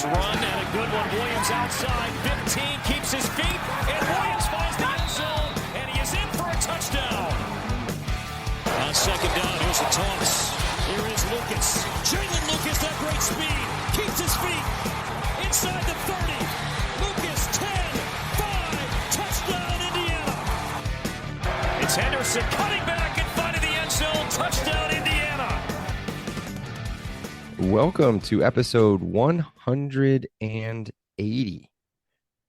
Nice run and a good one. Williams outside. 15 keeps his feet. And Williams finds the end zone. And he is in for a touchdown. On second down, here's a toss. Here is Lucas. Jalen Lucas, that great speed. Keeps his feet. Inside the 30. Lucas, 10, 5. Touchdown, Indiana. It's Henderson cutting back and finding the end zone. Touchdown, Indiana. Welcome to episode 180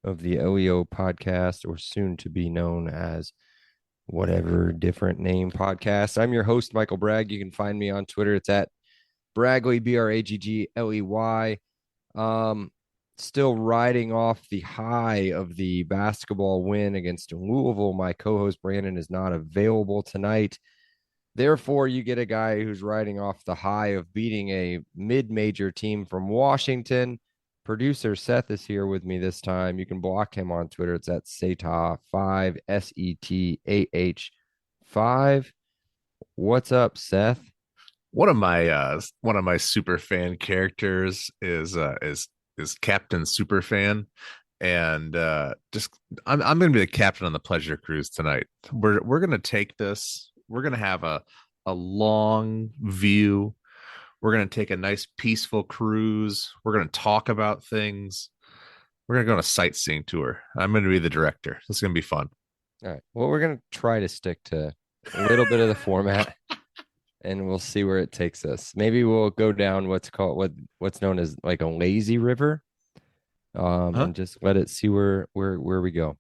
of the OEO podcast, or soon to be known as whatever different name podcast. I'm your host, Michael Bragg. You can find me on Twitter. It's at Bragley, Braggley. Still riding off the high of the basketball win against Louisville. My co-host Brandon is not available tonight. Therefore, you get a guy who's riding off the high of beating a mid-major team from Washington. Producer Seth is here with me this time. You can block him on Twitter. It's at Setah5, Setah5. What's up, Seth? One of my super fan characters is Captain Superfan, and I'm going to be the captain on the pleasure cruise tonight. We're going to take this. We're going to have a long view. We're going to take a nice peaceful cruise. We're going to talk about things. We're going to go on a sightseeing tour. I'm going to be the director. This is going to be fun. All right. Well, we're going to try to stick to a little bit of the format, and we'll see where it takes us. Maybe we'll go down what's known as like a lazy river, and just let it see where we go.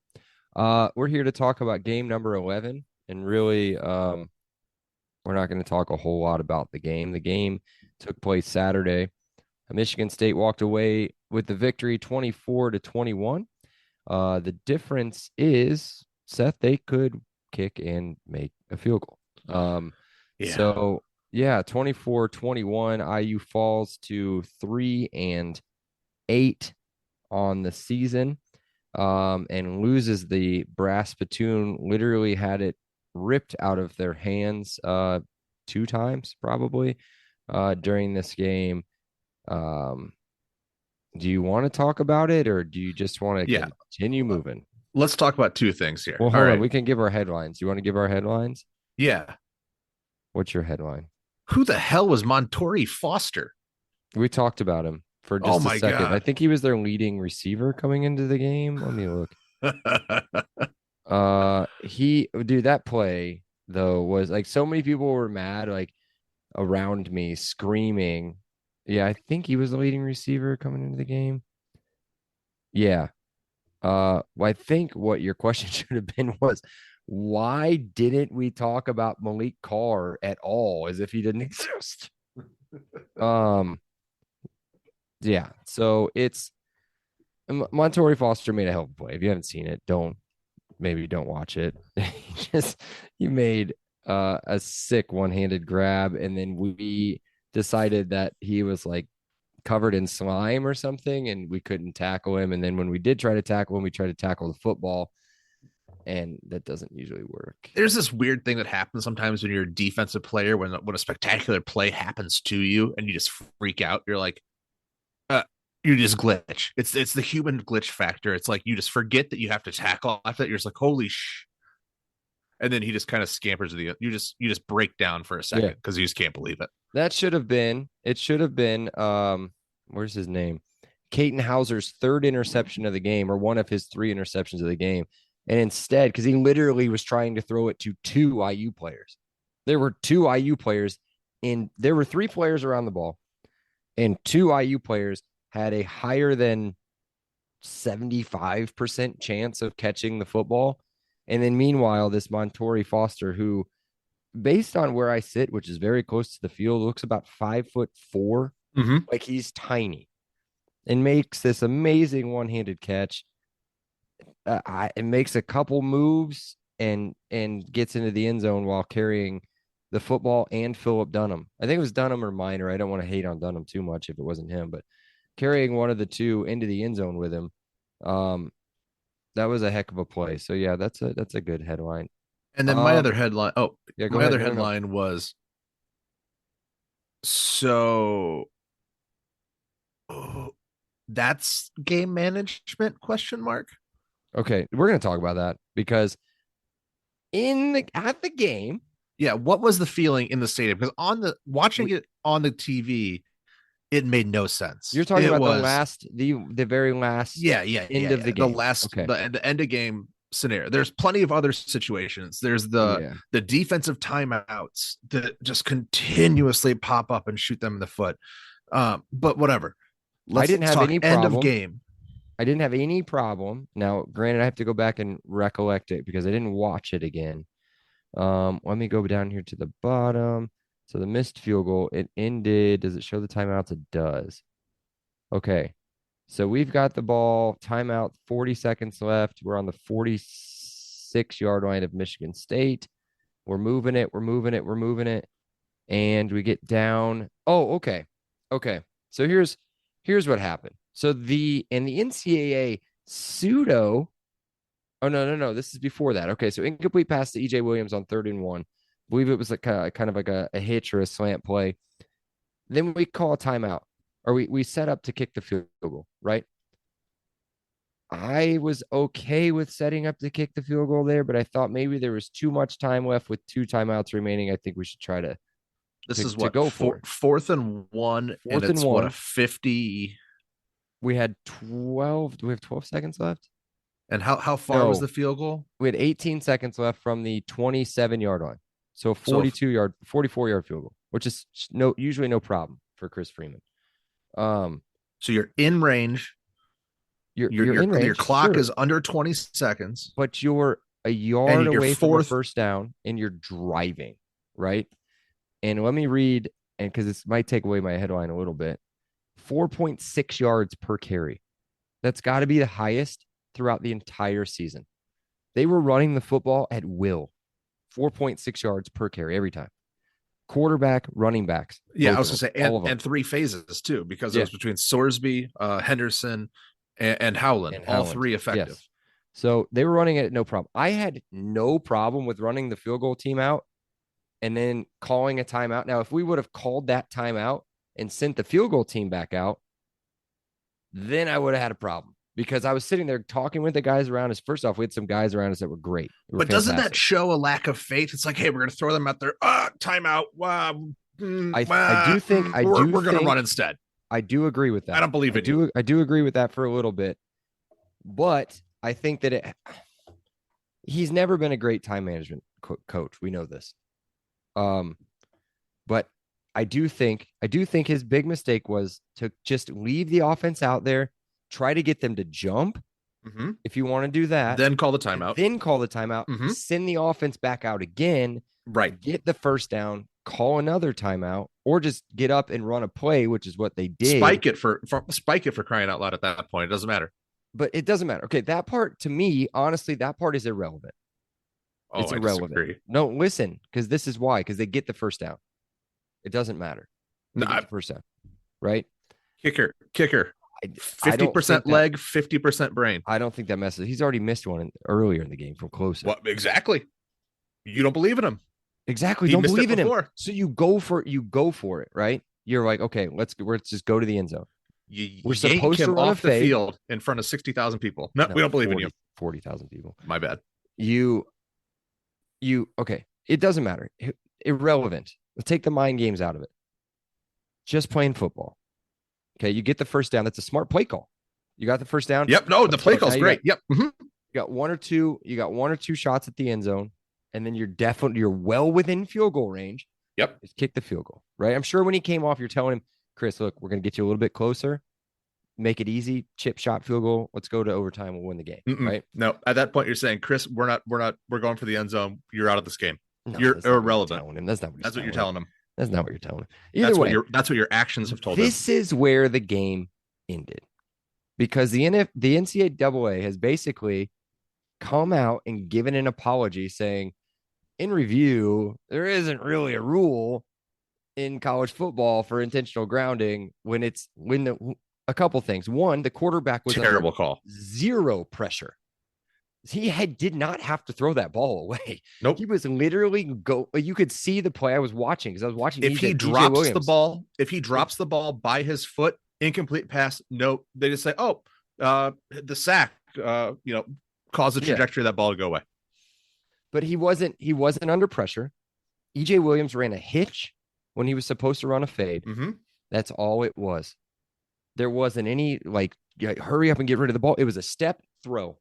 We're here to talk about game number 11. And really, we're not going to talk a whole lot about the game. The game took place Saturday. Michigan State walked away with the victory 24-21. The difference is, Seth, they could kick and make a field goal. So, 24-21, IU falls to 3-8 on the season, and loses the brass spittoon. Literally had it ripped out of their hands 2 times probably during this game. Do you want to talk about it, or do you just want to continue moving? Let's talk about 2 things here. Well, hold on. We can give our headlines. You want to give our headlines? Yeah. What's your headline? Who the hell was Montori Foster? We talked about him for just a second. God. I think he was their leading receiver coming into the game. Let me look. That play though was like, so many people were mad, like around me screaming. Yeah, I think he was the leading receiver coming into the game. Yeah. Well, I think what your question should have been was, why didn't we talk about Malik Carr at all, as if he didn't exist? Yeah. So it's Montori Foster made a hell of a play. If you haven't seen it, don't watch it. He made a sick one-handed grab, and then we decided that he was like covered in slime or something, and we couldn't tackle him. And then when we did try to tackle him, we tried to tackle the football, and that doesn't usually work. There's this weird thing that happens sometimes when you're a defensive player, when a spectacular play happens to you and you just freak out. You're like, you just glitch. It's the human glitch factor. It's like you just forget that you have to tackle after that. You're just like, holy sh. And then he just kind of scampers to the, you just break down for a second because you just can't believe it. It should have been, where's his name? Caton Hauser's 3rd interception of the game, or one of his 3 interceptions of the game. And instead, because he literally was trying to throw it to 2 IU players. There were 2 IU players, and there were 3 players around the ball, and 2 IU players had a higher than 75% chance of catching the football. And then meanwhile, this Montori Foster, who, based on where I sit, which is very close to the field, looks about 5'4". Mm-hmm. Like he's tiny, and makes this amazing one-handed catch. It makes a couple moves and gets into the end zone while carrying the football and Philip Dunham. I think it was Dunham or Minor. I don't want to hate on Dunham too much if it wasn't him, but carrying one of the 2 into the end zone with him. That was a heck of a play. So yeah, that's a good headline. And then my other headline. Oh, yeah, my other headline was, so that's game management question mark. Okay, we're gonna talk about that because at the game, Yeah, what was the feeling in the stadium? Because watching it on the TV, it made no sense. You're talking it about was, the very last yeah. end of the The game. last Okay. the end of game scenario. There's plenty of other situations. There's the defensive timeouts that just continuously pop up and shoot them in the foot. But whatever. I didn't have talk any end problem. of game. I didn't have any problem. Now, granted, I have to go back and recollect it because I didn't watch it again. Let me go down here to the bottom. So the missed field goal, it ended. Does it show the timeouts? It does. Okay. So we've got the ball, timeout, 40 seconds left. We're on the 46-yard line of Michigan State. We're moving it. And we get down. Oh, okay. Okay. So here's what happened. So the NCAA pseudo. Oh, no. This is before that. Okay. So incomplete pass to EJ Williams on 3rd and 1. I believe it was like kind of like a hitch or a slant play. Then we call a timeout, or we set up to kick the field goal, right? I was okay with setting up to kick the field goal there, but I thought maybe there was too much time left with 2 timeouts remaining. I think we should try to. This is what, go for 4th and 1, and it's what, a 50. We had 12. Do we have 12 seconds left? And how far was the field goal? We had 18 seconds left from the 27-yard line. So 44-yard field goal, which is usually no problem for Chris Freeman. So you're in range. You're in range. Your clock is under 20 seconds. But you're a yard away from the first down, and you're driving, right? And let me read, and because this might take away my headline a little bit, 4.6 yards per carry. That's got to be the highest throughout the entire season. They were running the football at will. 4.6 yards per carry every time. Quarterback, running backs. Yeah, I was going to say, and 3 phases too, because it was between Sorsby, Henderson, and Howland, all 3 effective. Yes. So they were running it no problem. I had no problem with running the field goal team out and then calling a timeout. Now, if we would have called that timeout and sent the field goal team back out, then I would have had a problem. Because I was sitting there talking with the guys around us. First off, we had some guys around us that were great. But doesn't that show a lack of faith? It's like, hey, we're going to throw them out there. Timeout. I do think we're going to run instead. I do agree with that. I don't believe it. I do agree with that for a little bit. But I think that he's never been a great time management coach. We know this. But I do think his big mistake was to just leave the offense out there. Try to get them to jump. Mm-hmm. If you want to do that, then call the timeout. Mm-hmm. Send the offense back out again. Right. Get the first down. Call another timeout, or just get up and run a play, which is what they did. Spike it for crying out loud at that point. It doesn't matter. But it doesn't matter. Okay, that part to me, honestly, that part is irrelevant. It's irrelevant. Disagree. No, listen, because this is why. Because they get the first down. It doesn't matter. They get the first down, right? Kicker. 50% leg, 50% brain. I don't think that messes. He's already missed one earlier in the game from close. What exactly? You don't believe in him. Exactly. Don't believe in him. So you go for it, right? You're like, okay, let's just go to the end zone. We're supposed to run off the field in front of 60,000 people. No, we don't believe in you. 40,000 people. My bad. Okay. It doesn't matter. Irrelevant. Let's take the mind games out of it. Just playing football. Okay, you get the first down. That's a smart play call. You got the first down. Yep. No, the play call's great. Yep. Mm-hmm. You got one or two shots at the end zone, and then you're well within field goal range. Yep. Just kick the field goal, right? I'm sure when he came off, you're telling him, Chris, look, we're going to get you a little bit closer. Make it easy. Chip shot field goal. Let's go to overtime. We'll win the game. Right? No, at that point, you're saying, Chris, we're going for the end zone. You're out of this game. No, you're irrelevant. That's not what you're telling him. That's not what you're telling him. Either way, that's what your actions have told him. This is where the game ended, because the NCAA has basically come out and given an apology saying, in review, there isn't really a rule in college football for intentional grounding a couple things. One, the quarterback was terrible call. Zero pressure. He did not have to throw that ball away. Nope. He was literally you could see the play I was watching because I was watching. If he drops the ball by his foot incomplete pass. Nope. They just say, oh, the sack, caused the trajectory of that ball to go away. But he wasn't under pressure. EJ Williams ran a hitch when he was supposed to run a fade. Mm-hmm. That's all it was. There wasn't any hurry up and get rid of the ball. It was a step throw.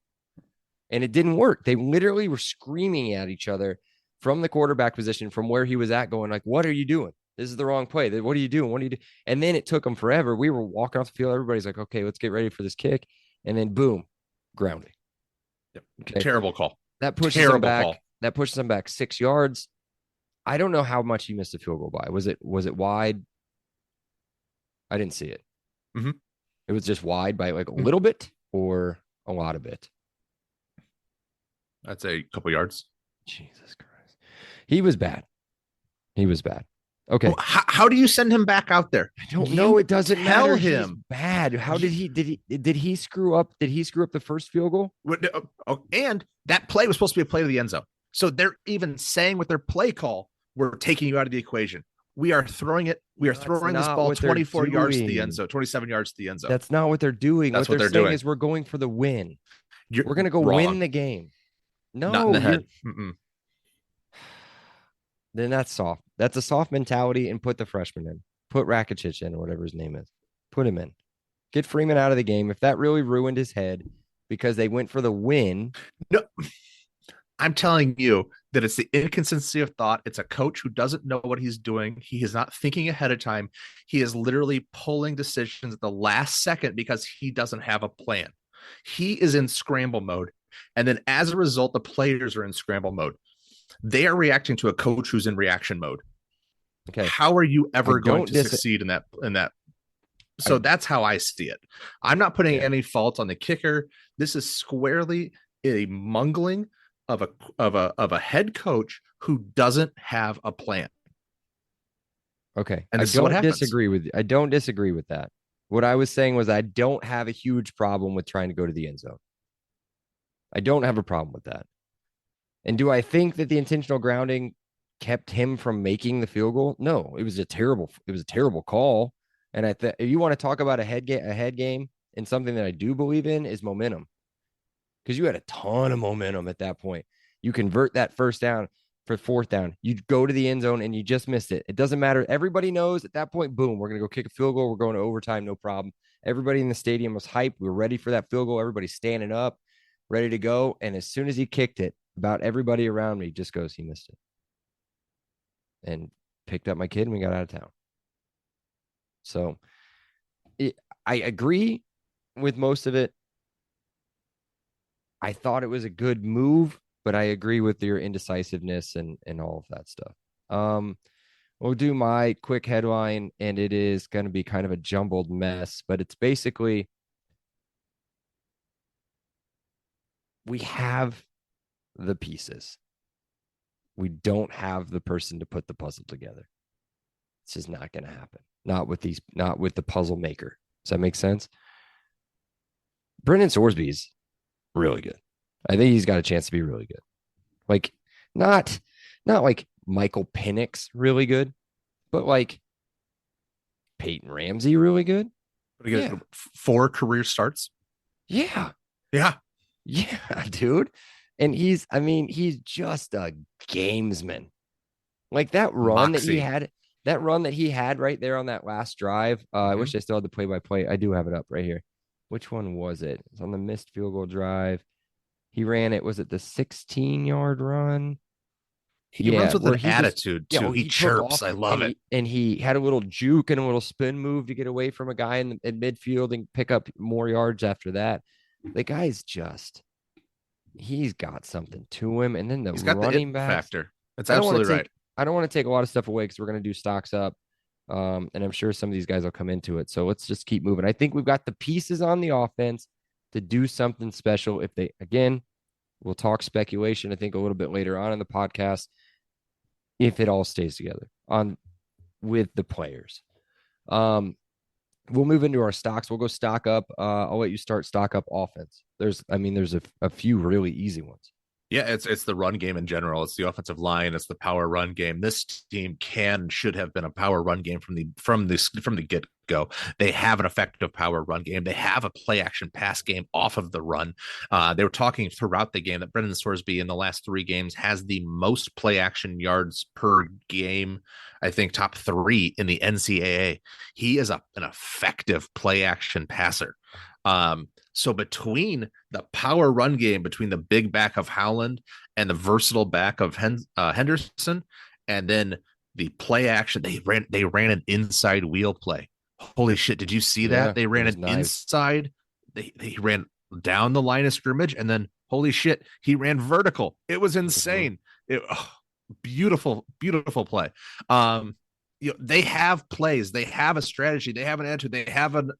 And it didn't work. They literally were screaming at each other from the quarterback position, from where he was at, going like, what are you doing? This is the wrong play. What are you doing? What are you doing? And then it took them forever. We were walking off the field. Everybody's like, okay, let's get ready for this kick. And then boom, grounding. Yep. Okay. Terrible call. That pushes them back. Call. That pushes them back 6 yards. I don't know how much he missed a field goal by. Was it wide? I didn't see it. Mm-hmm. It was just wide by like a little bit or a lot of it. I'd say a couple yards. Jesus Christ. He was bad. Okay. Well, how do you send him back out there? I don't know. It doesn't matter. Him. He's bad. How did he screw up? Did he screw up the first field goal? And that play was supposed to be a play to the end zone. So they're even saying with their play call, we're taking you out of the equation. We are throwing it. We are throwing this ball 24 yards to the end zone, 27 yards to the end zone. That's not what they're doing. What they're saying is we're going for the win. We're going to go win the game. No, not in the head. Then that's soft. That's a soft mentality, and put the freshman in. Put Rakitic in, or whatever his name is. Put him in. Get Freeman out of the game. If that really ruined his head because they went for the win. No, I'm telling you that it's the inconsistency of thought. It's a coach who doesn't know what he's doing. He is not thinking ahead of time. He is literally pulling decisions at the last second because he doesn't have a plan. He is in scramble mode. And then as a result, the players are in scramble mode. They are reacting to a coach who's in reaction mode. Okay. How are you ever going to succeed in that? So that's how I see it. I'm not putting any fault on the kicker. This is squarely a mungling of a head coach who doesn't have a plan. Okay. I don't disagree with that. What I was saying was I don't have a huge problem with trying to go to the end zone. I don't have a problem with that. And do I think that the intentional grounding kept him from making the field goal? No, it was a terrible call. And if you want to talk about a head game and something that I do believe in is momentum, because you had a ton of momentum at that point. You convert that first down for fourth down. You go to the end zone and you just missed it. It doesn't matter. Everybody knows at that point, boom, we're going to go kick a field goal. We're going to overtime. No problem. Everybody in the stadium was hyped. We were ready for that field goal. Everybody's standing up, ready to go. And as soon as he kicked it, about everybody around me just goes, he missed it. And picked up my kid and we got out of town. So I agree with most of it. I thought it was a good move, but I agree with your indecisiveness and all of that stuff. We'll do my quick headline, and it is going to be kind of a jumbled mess, but it's basically we have the pieces. We don't have the person to put the puzzle together. It's just not going to happen. Not with the puzzle maker. Does that make sense? Brendan Sorsby's really good. I think he's got a chance to be really good. Like not like Michael Penix really good, but like Peyton Ramsey really good. Yeah. 4 career starts. Yeah. Yeah. Yeah, dude. And he's just a gamesman. Like that run that he had right there on that last drive. I wish I still had the play-by-play. I do have it up right here. Which one was it? It's on the missed field goal drive. He ran it. Was it the 16-yard run? He runs with an attitude, too. He chirps. I love it. And he had a little juke and a little spin move to get away from a guy in midfield and pick up more yards after that. The guy's he's got something to him. And then he's got running the back factor. That's absolutely right. I don't want to take a lot of stuff away because we're going to do stocks up. And I'm sure some of these guys will come into it. So let's just keep moving. I think we've got the pieces on the offense to do something special. If they, again, we'll talk speculation, I think a little bit later on in the podcast, if it all stays together with the players. We'll move into our stocks. We'll go stock up. I'll let you start stock up offense. There's a few really easy ones. Yeah, it's the run game in general. It's the offensive line. It's the power run game. This team should have been a power run game from the go. They have an effective power run game. They have a play action pass game off of the run. They were talking throughout the game that Brendan Sorsby in the last 3 games has the most play action yards per game. I think top 3 in the NCAA. He is an effective play action passer. So between the power run game, between the big back of Howland and the versatile back of Henderson, and then the play action, they ran an inside wheel play. Holy shit! Did you see that? They ran an inside. They ran down the line of scrimmage, and then holy shit, he ran vertical. It was insane. Beautiful play. They have plays, they have a strategy, they have an attitude, they have an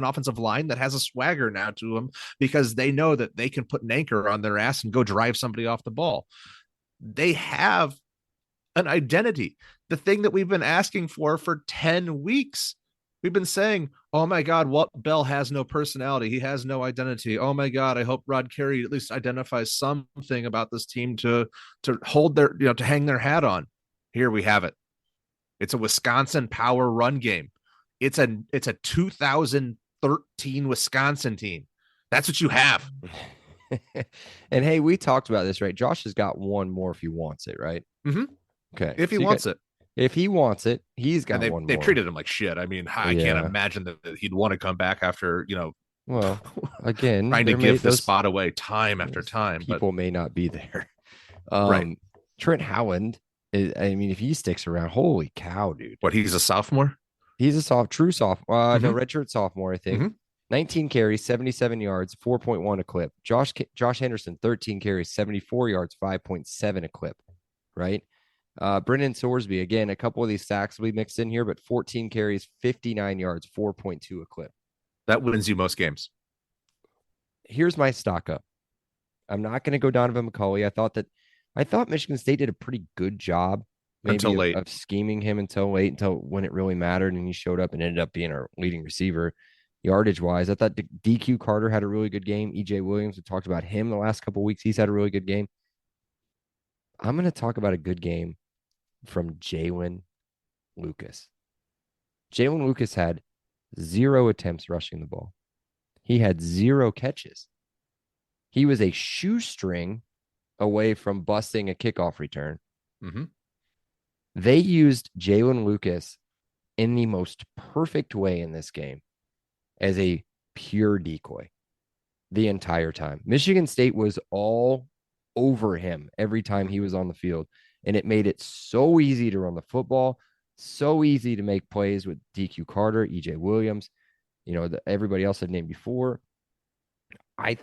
offensive line that has a swagger now to them because they know that they can put an anchor on their ass and go drive somebody off the ball. They have an identity, the thing that we've been asking for 10 weeks. We've been saying, oh my God, Walt Bell has no personality. He has no identity. Oh my God, I hope Rod Carey at least identifies something about this team to hold their, to hang their hat on. Here we have it. It's a Wisconsin power run game. It's a 2013 Wisconsin team. That's what you have. And hey, we talked about this, right? Josh has got one more if he wants it, right? Mm-hmm. Okay. If he wants it. If he wants it, he's got one more. They've treated him like shit. I mean, I can't imagine that he'd want to come back after, well, again, trying to give the spot away time after time. People may not be there. Right. Trent Howland, if he sticks around, holy cow, dude. What, he's a sophomore? He's a true sophomore. No, redshirt sophomore, I think. Mm-hmm. 19 carries, 77 yards, 4.1 a clip. Josh Henderson, 13 carries, 74 yards, 5.7 a clip, right? Brendan Sorsby, again, a couple of these sacks will be mixed in here, but 14 carries, 59 yards, 4.2 a clip. That wins you most games. Here's my stock up. I'm not going to go Donovan McCulley. I thought Michigan State did a pretty good job until late of scheming him until when it really mattered, and he showed up and ended up being our leading receiver yardage wise. I thought DQ Carter had a really good game. EJ Williams, we talked about him the last couple of weeks. He's had a really good game. I'm going to talk about a good game from Jalen Lucas. Jalen Lucas had 0 attempts rushing the ball. He had 0 catches. He was a shoestring away from busting a kickoff return. Mm-hmm. They used Jalen Lucas in the most perfect way in this game as a pure decoy the entire time. Michigan State was all over him every time he was on the field, and it made it so easy to run the football, so easy to make plays with DQ Carter, EJ Williams, everybody else I've named before.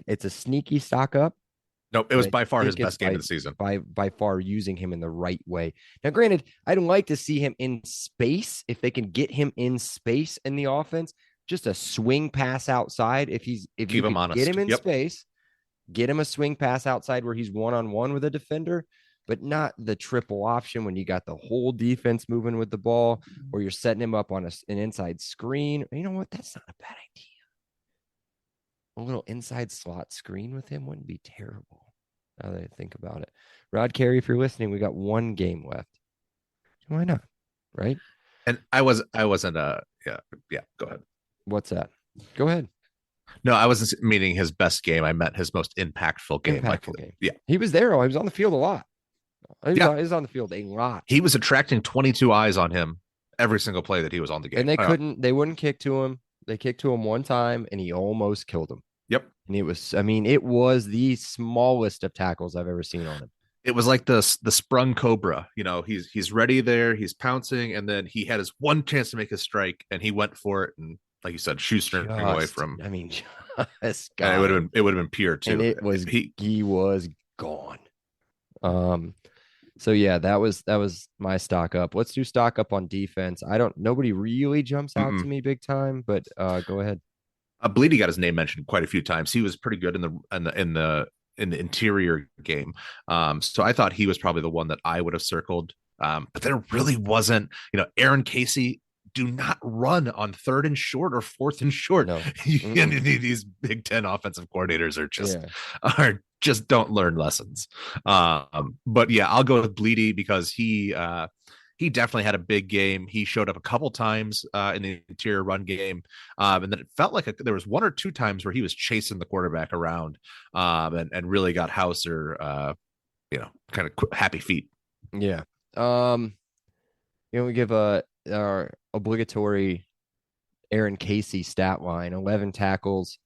It's a sneaky stock up. Nope, it was by far his best game of the season. By far using him in the right way. Now, granted, I'd like to see him in space. If they can get him in space in the offense, just a swing pass outside. If you can get him in space, get him a swing pass outside where he's one-on-one with a defender, but not the triple option when you got the whole defense moving with the ball, or you're setting him up on an inside screen. You know what? That's not a bad idea. A little inside slot screen with him wouldn't be terrible. Now that I think about it. Rod Carey, if you're listening, we got 1 game left. Why not? Right? And I wasn't go ahead. What's that? Go ahead. No, I wasn't meaning his best game. I meant his most impactful game. Game. Yeah. He was there. He was on the field a lot. He was on the field a lot. He was attracting 22 eyes on him every single play that he was on the game. And they wouldn't kick to him. They kicked to him one time and he almost killed him. Yep. And it was the smallest of tackles I've ever seen on him. It was like the sprung cobra. He's ready there. He's pouncing. And then he had his one chance to make a strike and he went for it. And like you said, shoestring away from. Just it would have been pure too. And he was gone. So yeah, that was my stock up. Let's do stock up on defense. Nobody really jumps out to me big time, but go ahead. Bleedy got his name mentioned quite a few times. He was pretty good in the interior game. So I thought he was probably the one that I would have circled. But there really wasn't, Aaron Casey, do not run on 3rd and short or 4th and short. No. These Big Ten offensive coordinators are just don't learn lessons. But yeah, I'll go with Bleedy because he he definitely had a big game. He showed up a couple times in the interior run game, and then it felt like there was one or two times where he was chasing the quarterback around, and really got Hauser, kind of happy feet. Yeah. We give our obligatory Aaron Casey stat line: 11 tackles,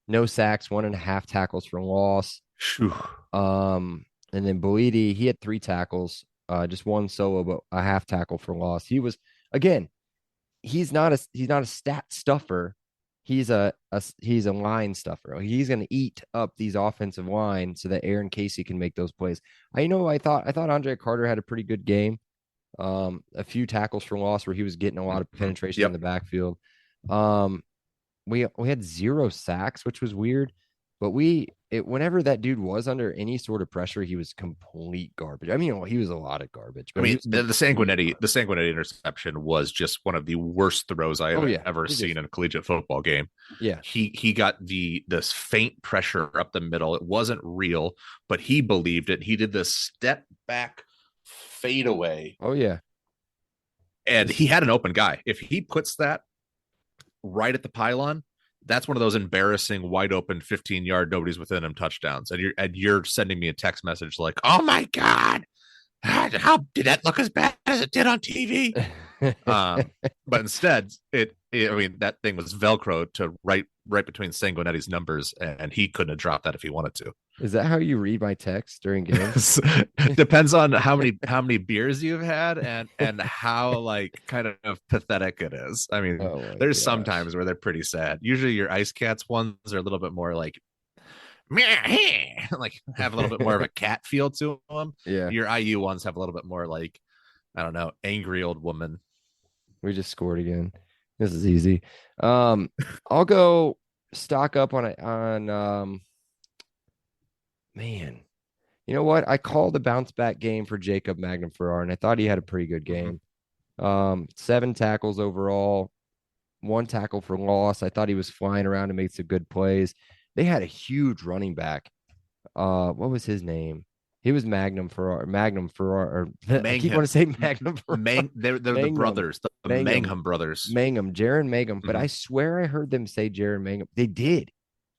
no sacks, 1.5 tackles for loss. Whew. And then Boidi, he had 3 tackles, just 1 solo, but a half tackle for loss. He was, again, he's not a stat stuffer. He's a line stuffer. He's going to eat up these offensive line so that Aaron Casey can make those plays. I thought Andre Carter had a pretty good game. A few tackles for loss where he was getting a lot of penetration in the backfield. We had 0 sacks, which was weird, but whenever that dude was under any sort of pressure, he was complete garbage. I mean, he was a lot of garbage. But the Sanguinetti interception was just one of the worst throws I have ever seen in a collegiate football game. Yeah, he got this faint pressure up the middle. It wasn't real, but he believed it. He did this step back fade away. Oh yeah, and he had an open guy. If he puts that right at the pylon, that's one of those embarrassing wide open 15-yard nobody's within him touchdowns, and you're sending me a text message like, oh my god, how did that look as bad as it did on TV? But instead that thing was velcro to right between Sanguinetti's numbers, and he couldn't have dropped that if he wanted to. Is that how you read my text during games? Depends on how many beers you've had and how like kind of pathetic it is. I mean, there's some times where they're pretty sad. Usually your Ice Cats ones are a little bit more like like have a little bit more of a cat feel to them. Yeah. Your IU ones have a little bit more like, I don't know, angry old woman. We just scored again. This is easy. I'll go stock up on man. You know what? I called the bounce back game for Jacob Magnum Farrar, and I thought he had a pretty good game. 7 tackles overall, 1 tackle for loss. I thought he was flying around and made some good plays. They had a huge running back. What was his name? He was Magnum Farrar. I keep wanting to say Magnum Farrar. They're the brothers, the Mangum brothers. Jaron Mangum. But I swear I heard them say Jaron Mangum. They did.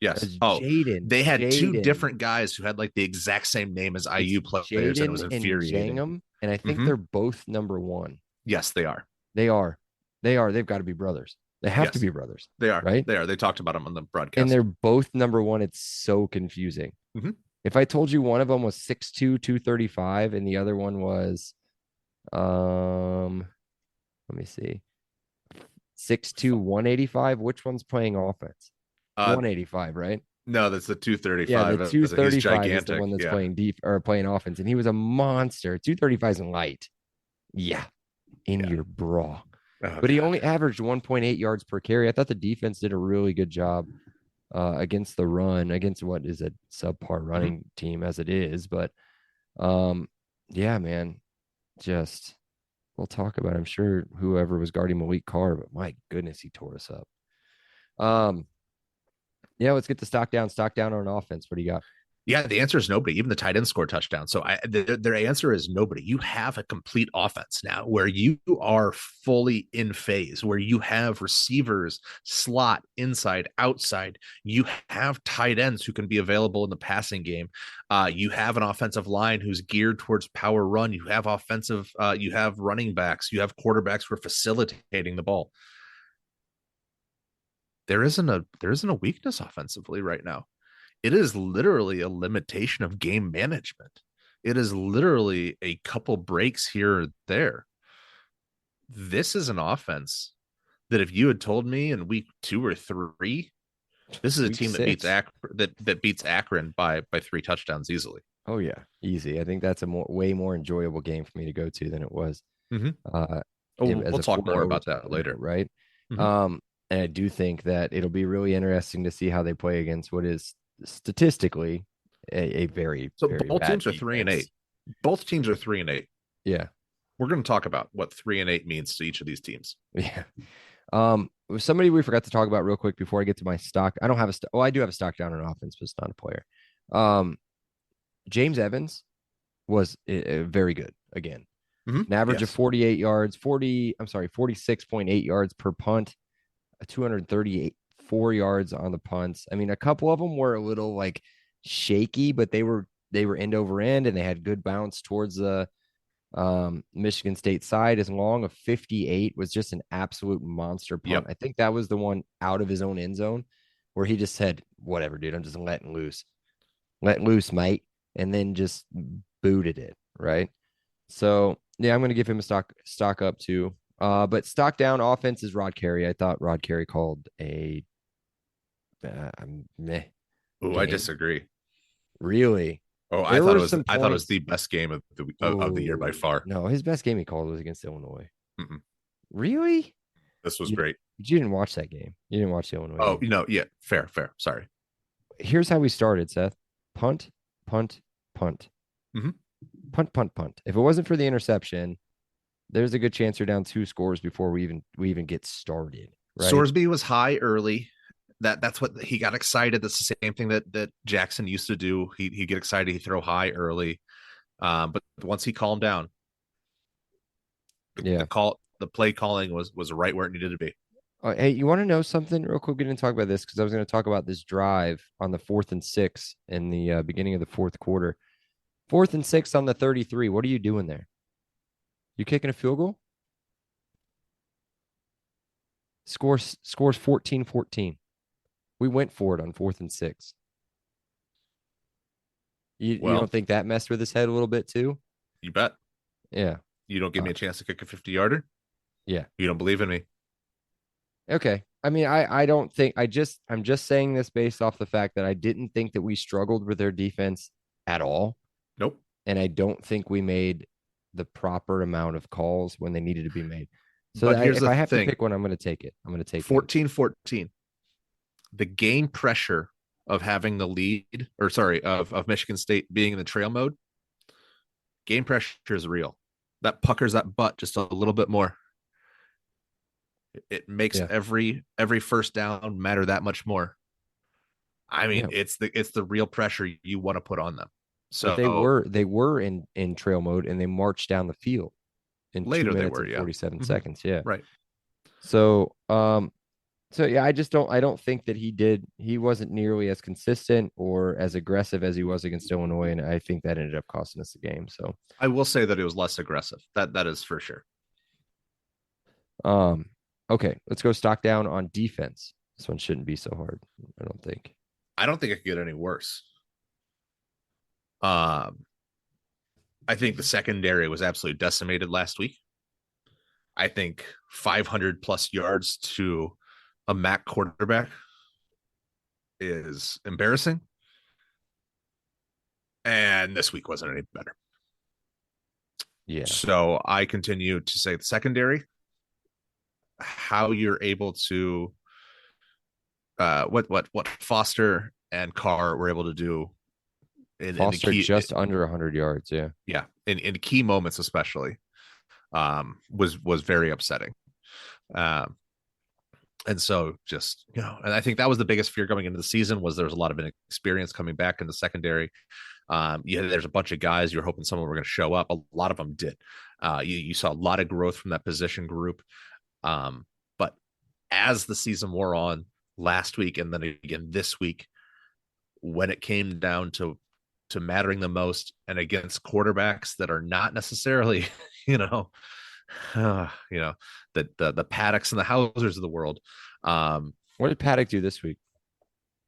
Yes. They had 2 different guys who had like the exact same name as IU players, and it was infuriating. And I think they're both number 1. Yes, they are. They are. They've got to be brothers. They have to be brothers. They are. Right? They are. They talked about them on the broadcast. And they're both number 1. It's so confusing. If I told you one of them was 6'2", 235, and the other one was, let me see, 6'2", 185, which one's playing offense? 185, right? No, that's the 235. Yeah, the 235 is the one that's playing offense, and he was a monster. 235 is light. Yeah, your bra. But he only averaged 1.8 yards per carry. I thought the defense did a really good job against the run, against what is a subpar running team as it is. But man, just we'll talk about it. I'm sure whoever was guarding Malik Carr, but my goodness, he tore us up. Let's get the stock down on offense. What do you got? Yeah, the answer is nobody. Even the tight end scored touchdown. So their answer is nobody. You have a complete offense now where you are fully in phase, where you have receivers, slot, inside, outside. You have tight ends who can be available in the passing game. You have an offensive line who's geared towards power run. You have you have running backs. You have quarterbacks who are facilitating the ball. There isn't a weakness offensively right now. It is literally a limitation of game management. It is literally a couple breaks here or there. This is an offense that if you had told me in week 2 or 3, this is a team that beats Akron by 3 touchdowns easily. Oh yeah, easy. I think that's a way more enjoyable game for me to go to than it was. We'll talk more about that later, right? And I do think that it'll be really interesting to see how they play against what is statistically a very both teams are 3-8. Both teams are 3-8. Yeah, we're going to talk about what 3-8 means to each of these teams. Yeah. Somebody we forgot to talk about real quick before I get to my stock. I don't have I do have a stock down on offense, but it's not a player. James Evans was very good again. An average of Yes. 46.8 yards per punt, 234 yards on the punts. I mean, a couple of them were a little like shaky, but they were end over end and they had good bounce towards the Michigan State side. As long of 58 was just an absolute monster punt. Yep. I think that was the one out of his own end zone where he just said, "Whatever, dude, I'm just letting loose, mate," and then just booted it, right? So yeah, I'm going to give him a stock up too. But stock down offense is Rod Carey. I thought Rod Carey called a meh Oh, I game. disagree. Really? Oh, There were some I thought it was points. the best game of the year by far. No, his best game he called was against Illinois. Mm-mm. Really? This was You, great. you didn't watch that game. You didn't watch the Illinois Oh, game. yeah, fair. Sorry. Here's how we started, Seth. Punt, punt, punt. Mhm. Punt, punt, punt. If it wasn't for the interception, there's a good chance you're down 2 scores before we even get started. Right. Sorsby was high early. That's what he got excited. That's the same thing that Jackson used to do. He'd get excited. He'd throw high early. But once he calmed down, Yeah. the play calling was right where it needed to be. Hey, you want to know something real quick? We didn't talk about this because I was going to talk about this drive on the 4th and 6 in the beginning of the fourth quarter. 4th and 6 on the 33. What are you doing there? You kicking a field goal? Scores 14-14. We went for it on 4th and 6. You don't think that messed with his head a little bit too? You bet. Yeah. You don't give me a chance to kick a 50-yarder? Yeah. You don't believe in me? Okay. I mean, I don't think I'm just saying this based off the fact that I didn't think that we struggled with their defense at all. Nope. And I don't think we made the proper amount of calls when they needed to be made. So But here's if the I have thing. to pick one, I'm going to take it. I'm going to take 14-14. The game pressure of having the lead, or sorry, of Michigan State being in the trail mode, game pressure is real. That puckers that butt just a little bit more. It makes every first down matter that much more. I mean, it's the real pressure you want to put on them. So but they were in trail mode and they marched down the field in later 2 minutes they were, and 47 Mhm. seconds. Yeah. Right. So yeah, I don't think that he wasn't nearly as consistent or as aggressive as he was against Illinois. And I think that ended up costing us the game. So I will say that it was less aggressive. That is for sure. Okay, let's go stock down on defense. This one shouldn't be so hard, I don't think. I don't think it could get any worse. I think the secondary was absolutely decimated last week. I think 500 plus yards to a MAC quarterback is embarrassing. And this week wasn't any better. Yeah. So I continue to say the secondary, how you're able to what Foster and Carr were able to do Foster just under 100 yards. Yeah. Yeah. In key moments, especially, was very upsetting. And so just, and I think that was the biggest fear going into the season was there was a lot of inexperience coming back in the secondary. There's a bunch of guys you're hoping someone were going to show up. A lot of them did. You saw a lot of growth from that position group. But as the season wore on last week and then again this week, when it came down to mattering the most and against quarterbacks that are not necessarily, the Paddocks and the Hausers of the world. What did Paddock do this week?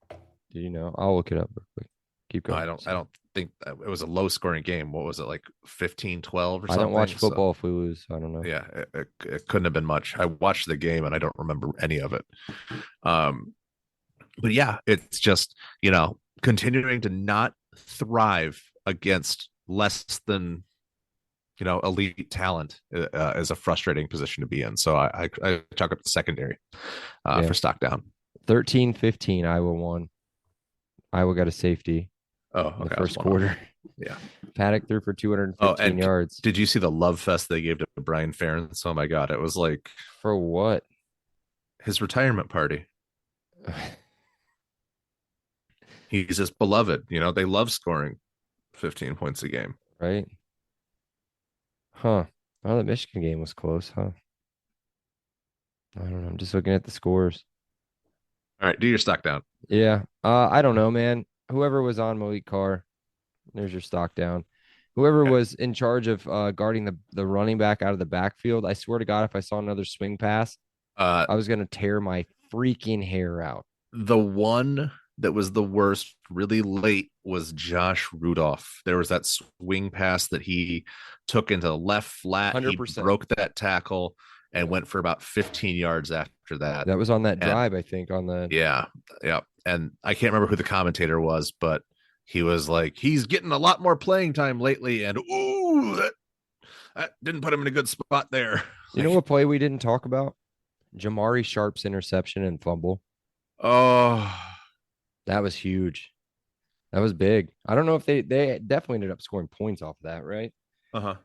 Do you know? I'll look it up real quick. Keep going. I don't think it was a low scoring game. What was it, like 15-12 or something? I don't watch football if we lose. So I don't know. Yeah, it couldn't have been much. I watched the game and I don't remember any of it. But yeah, it's just, continuing to not thrive against less than, elite talent is a frustrating position to be in. So I chalk up the secondary for stock down. 13-15, Iowa won. Iowa got a safety. Oh, in the first quarter. Yeah. Paddock threw for 215 yards. Did you see the love fest they gave to Brian Ferentz? Oh my God. It was like, for what? His retirement party. He's just beloved. They love scoring 15 points a game. Right. Huh. Oh, the Michigan game was close, huh? I don't know. I'm just looking at the scores. All right, do your stock down. Yeah. I don't know, man. Whoever was on Malik Carr, there's your stock down. Whoever Okay. was in charge of guarding the running back out of the backfield, I swear to God, if I saw another swing pass, Uh, I was gonna tear my freaking hair out. the one that was the worst really late was Josh Rudolph. There was that swing pass that he took into the left flat. He 100%. broke that tackle and Yep. went for about 15 yards after that. That was on that And drive, I think, on the yeah, yeah. And I can't remember who the commentator was, but he was like, he's getting a lot more playing time lately. And ooh, that didn't put him in a good spot there. You know what play we didn't talk about? Jamari Sharp's interception and fumble. Oh, That was huge. That was big. I don't know if they definitely ended up scoring points off of that, right? uh-huh.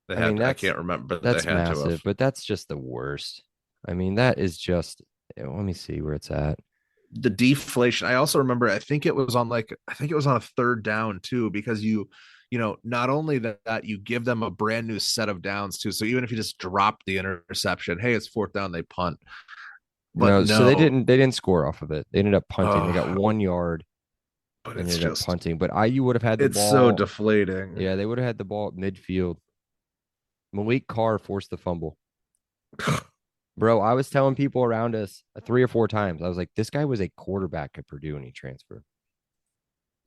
They I mean, had, I can't remember, but they that's had to massive, have. but that's just the worst. I mean, that is just let me see where it's at. The deflation. I also remember, I think it was on a third down too, because not only that you give them a brand new set of downs too. So even if you just drop the interception, hey, it's fourth down, they punt. But No, so no, they didn't score off of it. They ended up punting. They got oh, 1 yard but and it's ended up just punting. But IU would have had the it's so ball. deflating. Yeah, they would have had the ball at midfield. Malik Carr forced the fumble. Bro, I was telling people around us 3 or 4 times. I was like, this guy was a quarterback at Purdue and he transferred.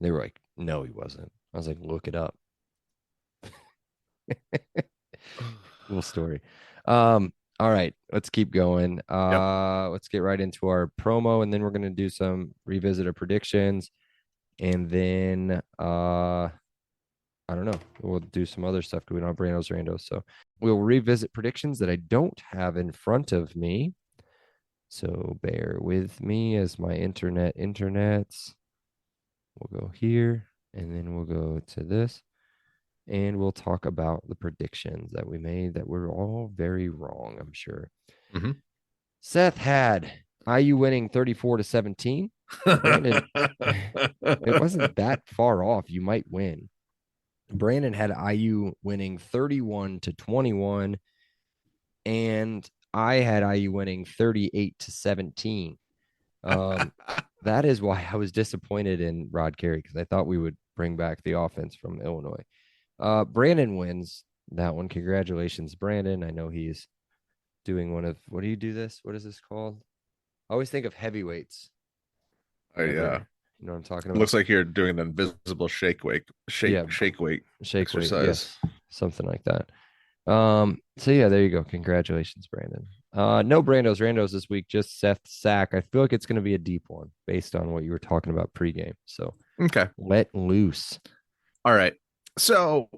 They were like, no, he wasn't. I was like, look it up. Cool story. All right, let's keep going. Yep. Let's get right into our promo, and then we're gonna do some revisit of predictions, and then I don't know. We'll do some other stuff because we don't have Brandos Randos. So we'll revisit predictions that I don't have in front of me. So bear with me as my internets. We'll go here and then we'll go to this and we'll talk about the predictions that we made that were all very wrong, I'm sure. Mm-hmm. Seth had IU winning 34-17. Brandon, it wasn't that far off. You might win. Brandon had IU winning 31-21, and I had IU winning 38-17. That is why I was disappointed in Rod Carey because I thought we would bring back the offense from Illinois. Brandon wins that one. Congratulations, Brandon. I know he's doing one of what do you do this? What is this called? I always think of heavyweights. Yeah. You know what I'm talking about? Looks like you're doing an invisible shake weight, Yeah, shake weight shake weight. exercise. Yes, something like that. So yeah, there you go. Congratulations, Brandon. No Randos this week, just Seth Sack. I feel like it's gonna be a deep one based on what you were talking about pregame. So Okay. let loose. All right. So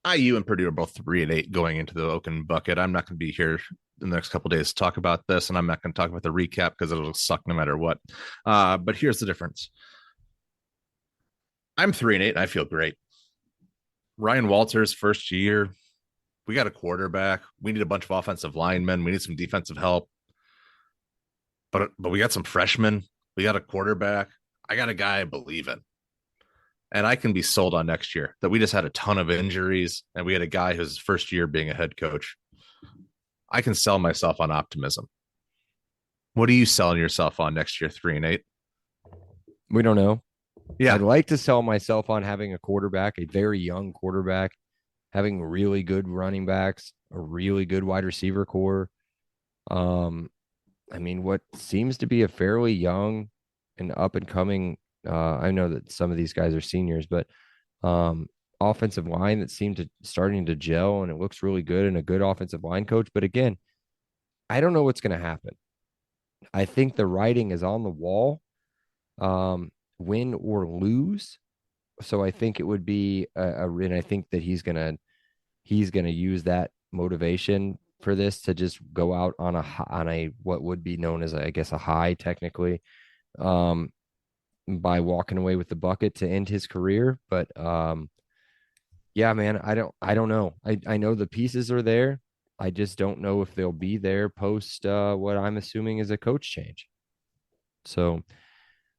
IU and Purdue are both 3-8 going into the Oaken bucket. I'm not going to be here in the next couple days to talk about this, and I'm not going to talk about the recap because it'll suck no matter what. But here's the difference. I'm 3-8 and I feel great. Ryan Walters, first year. We got a quarterback. We need a bunch of offensive linemen. We need some defensive help. But we got some freshmen. We got a quarterback. I got a guy I believe in. And I can be sold on next year that we just had a ton of injuries and we had a guy who's first year being a head coach. I can sell myself on optimism. What are you selling yourself on next year, 3-8? We don't know. Yeah. I'd like to sell myself on having a quarterback, a very young quarterback, having really good running backs, a really good wide receiver core. I mean, what seems to be a fairly young and up and coming. I know that some of these guys are seniors, but offensive line that seemed to starting to gel, and it looks really good, and a good offensive line coach. But again, I don't know what's going to happen. I think the writing is on the wall, win or lose. So I think it would be and I think that he's gonna use that motivation for this to just go out on a what would be known as I guess a high technically, by walking away with the bucket to end his career. But yeah, man, I don't know. I know the pieces are there. I just don't know if they'll be there post what I'm assuming is a coach change. So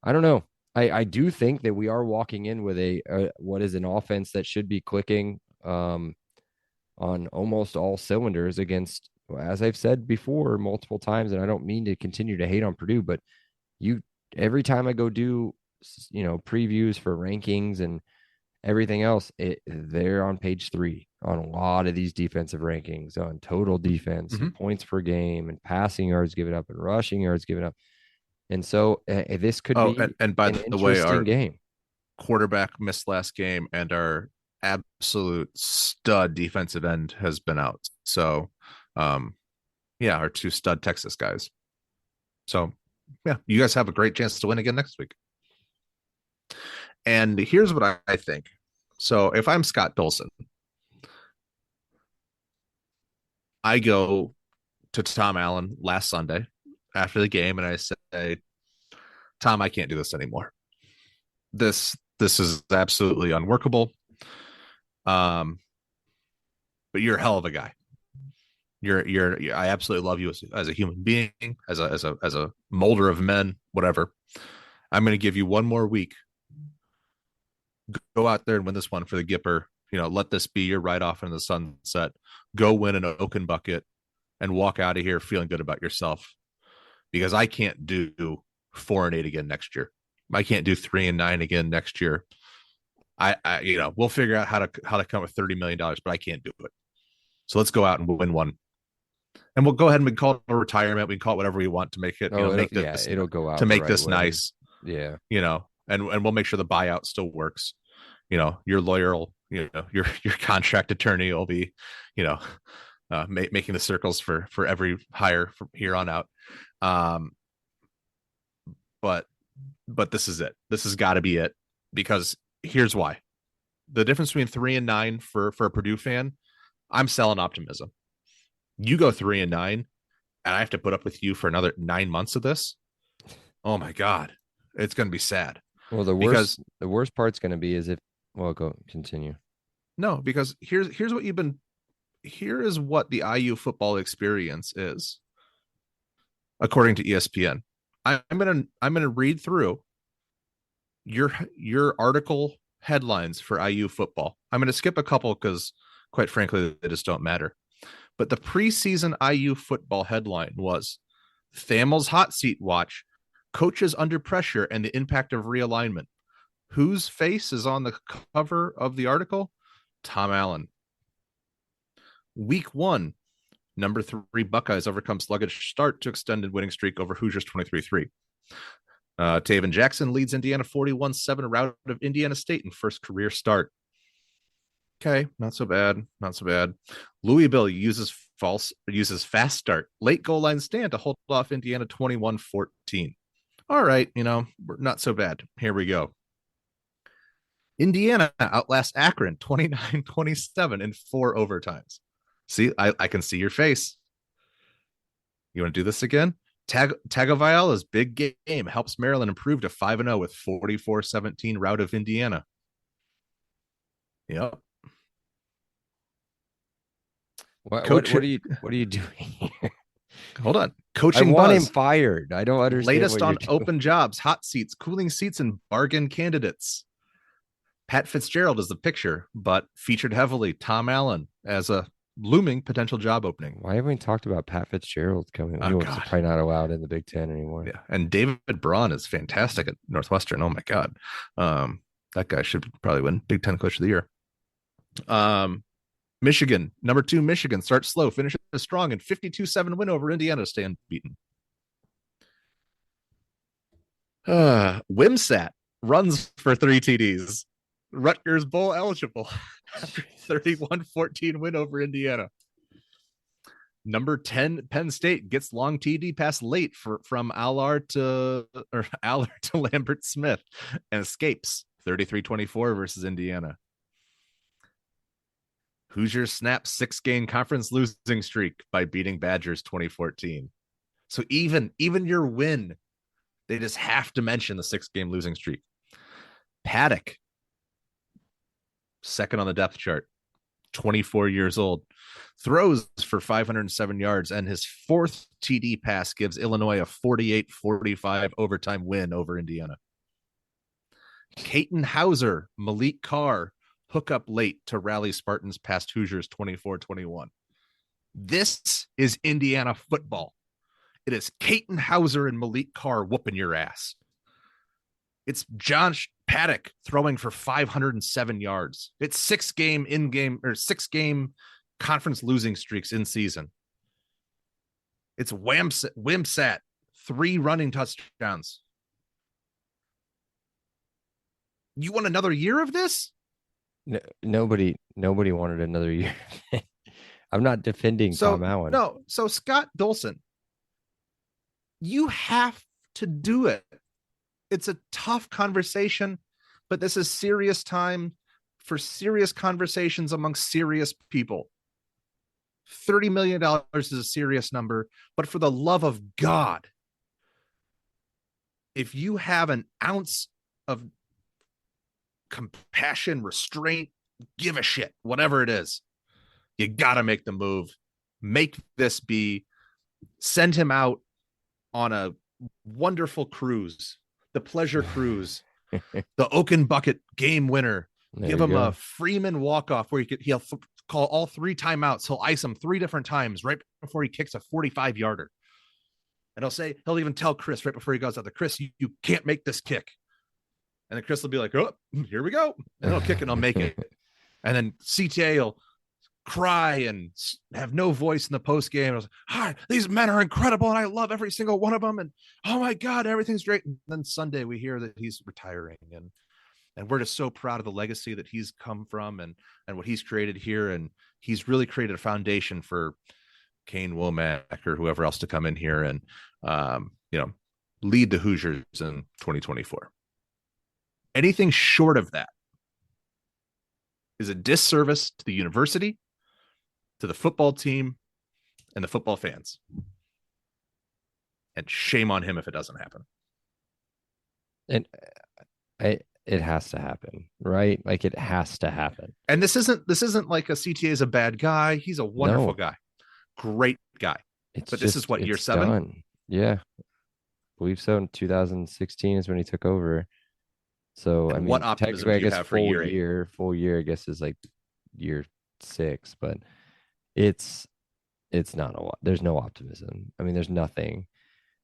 I don't know. I do think that we are walking in with a what is an offense that should be clicking. on almost all cylinders against, as I've said before multiple times, and I don't mean to continue to hate on Purdue, but every time I go do, previews for rankings and everything else, they're on page 3 on a lot of these defensive rankings on total defense and points per game and passing yards given up and rushing yards given up. And so this could be and by an the way, our game. Quarterback missed last game, and our absolute stud defensive end has been out. So, our 2 stud Texas guys. So, yeah, you guys have a great chance to win again next week. And here's what I think. So, if I'm Scott Dolson, I go to Tom Allen last Sunday after the game, and I say, Tom, I can't do this anymore. This is absolutely unworkable. But you're a hell of a guy. I absolutely love you as a human being, as a molder of men, whatever. I'm going to give you one more week. Go out there and win this one for the Gipper. Let this be your ride off in the sunset. Go win an Oaken bucket and walk out of here feeling good about yourself. Because I can't do 4-8 again next year. I can't do 3-9 again next year. I we'll figure out how to come with $30 million, but I can't do it. So let's go out and win one. And we'll go ahead and we can call it a retirement. We can call it whatever we want to make it, it'll go out to make this nice. Yeah. And we'll make sure the buyout still works. Your lawyer will, your contract attorney will be, making the circles for every hire from here on out. But this is it. This has got to be it, because here's why. The difference between 3-9 for a Purdue fan, I'm selling optimism. You go 3-9 and I have to put up with you for another 9 months of this. Oh my God. It's going to be sad. Well, the worst part's going to be is continue. No, because here is what the IU football experience is, according to ESPN. I'm gonna read through your article headlines for IU football. I'm gonna skip a couple because, quite frankly, they just don't matter. But the preseason IU football headline was Thamel's hot seat watch, coaches under pressure and the impact of realignment. Whose face is on the cover of the article? Tom Allen. Week 1, number 3 Buckeyes overcome sluggish start to extended winning streak over Hoosiers 23-3. Taven Jackson leads Indiana 41-7 rout of Indiana State in first career start. Okay, not so bad. Louisville uses fast start, late goal line stand to hold off Indiana 21-14. All right, we're not so bad. Here we go. Indiana outlasts Akron 29-27 in 4 overtimes. See, I can see your face. You want to do this again? Tagovailoa's big game helps Maryland improve to 5-0 with 44-17 rout of Indiana. Yep. What are you doing here? Hold on. Coaching I want buzz. him fired. I don't understand. Latest on open jobs, hot seats, cooling seats, and bargain candidates. Pat Fitzgerald is the picture, but featured heavily Tom Allen as a looming potential job opening. Why haven't we talked about Pat Fitzgerald coming? He was probably not allowed in the Big Ten anymore. Yeah, and David Braun is fantastic at Northwestern. Oh my God, that guy should probably win Big Ten Coach of the Year. Michigan, number 2 Michigan starts slow, finishes strong, and 52-7 win over Indiana to stay unbeaten. Wimsat runs for 3 TDs. Rutgers Bowl eligible. 31-14 win over Indiana. Number 10 Penn State gets long TD pass late from Aller to Lambert Smith and escapes 33-24 versus Indiana. Hoosiers snap 6-game conference losing streak by beating Badgers 2014. So even your win, they just have to mention the 6-game losing streak. Paddock, second on the depth chart, 24 years old, throws for 507 yards, and his 4th TD pass gives Illinois a 48-45 overtime win over Indiana. Caton Hauser, Malik Carr, hook up late to rally Spartans past Hoosiers 24-21. This is Indiana football. It is Caton Hauser and Malik Carr whooping your ass. It's John Paddock throwing for 507 yards. It's 6 game conference losing streaks in season. It's Wimsat, 3 running touchdowns. You want another year of this? No, nobody wanted another year. I'm not defending Tom Allen. No, so Scott Dolson, you have to do it. It's a tough conversation, but this is serious time for serious conversations among serious people. $30 million is a serious number, but for the love of God, if you have an ounce of compassion, restraint, give a shit, whatever it is, you got to make the move. Make this be, send him out on a wonderful cruise, the pleasure cruise, the Oaken Bucket game winner. Give him a Freeman walk-off where he'll call all 3 timeouts. He'll ice him 3 different times right before he kicks a 45-yarder. And he'll even tell Chris right before he goes out there, Chris, you can't make this kick. And then Chris will be like, oh, here we go. And he'll kick and I'll make it. And then CTA will cry and have no voice in the post game. Like, hi, these men are incredible and I love every single one of them. And oh my God, everything's great. And then Sunday we hear that he's retiring, and we're just so proud of the legacy that he's come from and what he's created here. And he's really created a foundation for Kane Womack or whoever else to come in here and, lead the Hoosiers in 2024. Anything short of that is a disservice to the university, to the football team, and the football fans. And shame on him if it doesn't happen. And it has to happen, right? Like, it has to happen. And this isn't like a CTA is a bad guy. He's a wonderful guy. Great guy. This is what, year 7? Done. Yeah. I believe so. In 2016 is when he took over. So, I mean, what optimism do you have for year 8? Full year, I guess, is like year 6, but it's not a lot. There's no optimism. I mean, there's nothing.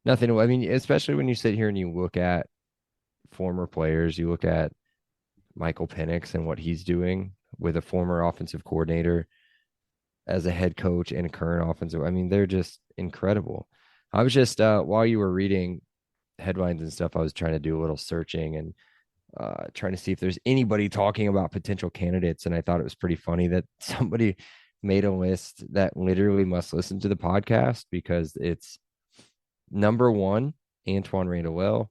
I mean, especially when you sit here and you look at former players, you look at Michael Penix and what he's doing with a former offensive coordinator as a head coach and a current offensive. I mean, they're just incredible. I was just, while you were reading headlines and stuff, I was trying to do a little searching and trying to see if there's anybody talking about potential candidates. And I thought it was pretty funny that somebody made a list that literally must listen to the podcast, because it's number 1, Antoine Randall,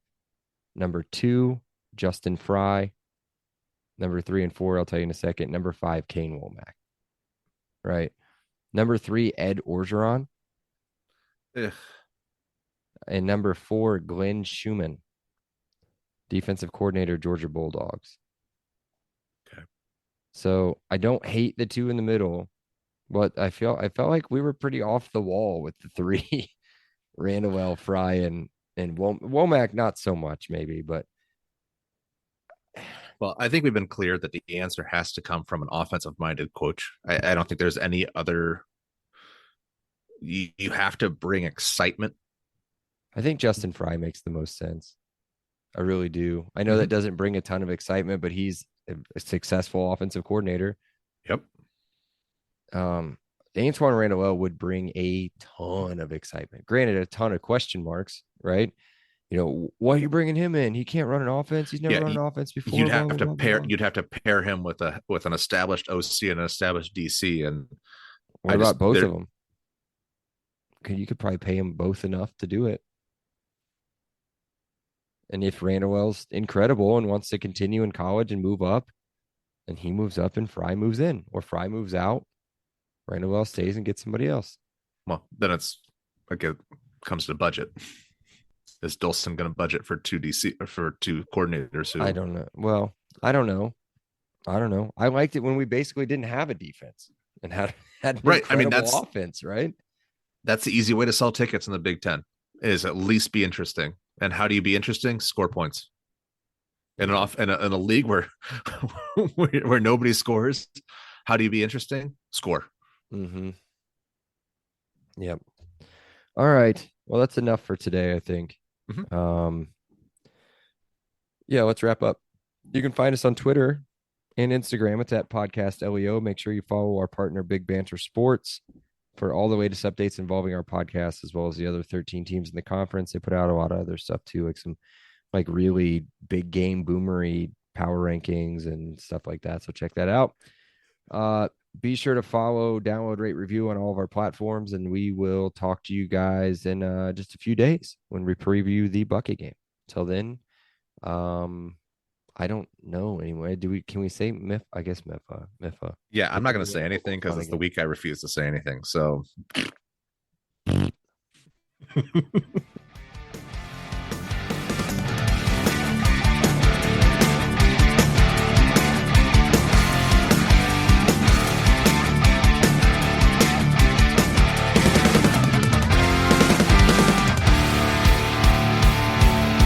number 2, Justin Fry, number 3 and 4, I'll tell you in a second, number 5, Kane Womack, right? Number 3, Ed Orgeron. Ugh. And number 4, Glenn Schumann, defensive coordinator, Georgia Bulldogs. Okay. So I don't hate the 2 in the middle, but I felt like we were pretty off the wall with the 3, Randall, Fry, and Womack, not so much maybe, but. Well, I think we've been clear that the answer has to come from an offensive-minded coach. I don't think there's any other. You have to bring excitement. I think Justin Fry makes the most sense. I really do. I know that doesn't bring a ton of excitement, but he's a successful offensive coordinator. Yep. Antoine Randall would bring a ton of excitement. Granted, a ton of question marks, right? Why are you bringing him in? He can't run an offense. He's never run an offense before. You'd have to pair him with an established OC and an established DC. And what about both of them? You could probably pay him both enough to do it. And if Randall's incredible and wants to continue in college and move up, and he moves up and Fry moves in, or Fry moves out, Randall stays and gets somebody else. Well, then it's like it comes to budget. Is Dolson going to budget for 2 coordinators? I don't know. Well, I don't know. I liked it when we basically didn't have a defense and had right. I mean, that's offense, right? That's the easy way to sell tickets in the Big Ten, is at least be interesting. And how do you be interesting? Score points. In a league where where nobody scores, how do you be interesting? Score. Mm-hmm. Yep. All right. Well, that's enough for today, I think. Mhm. Yeah, let's wrap up. You can find us on Twitter and Instagram. It's at Podcast LEO. Make sure you follow our partner, Big Banter Sports, for all the latest updates involving our podcast, as well as the other 13 teams in the conference. They put out a lot of other stuff too, like some like really big game boomery power rankings and stuff like that. So check that out. Be sure to follow, download, rate, review on all of our platforms, and we will talk to you guys in just a few days when we preview the bucket game. Till then, I don't know anyway. Can we say Mif? I guess Mifa. Yeah, I'm not going to say anything because it's the week I refuse to say anything. So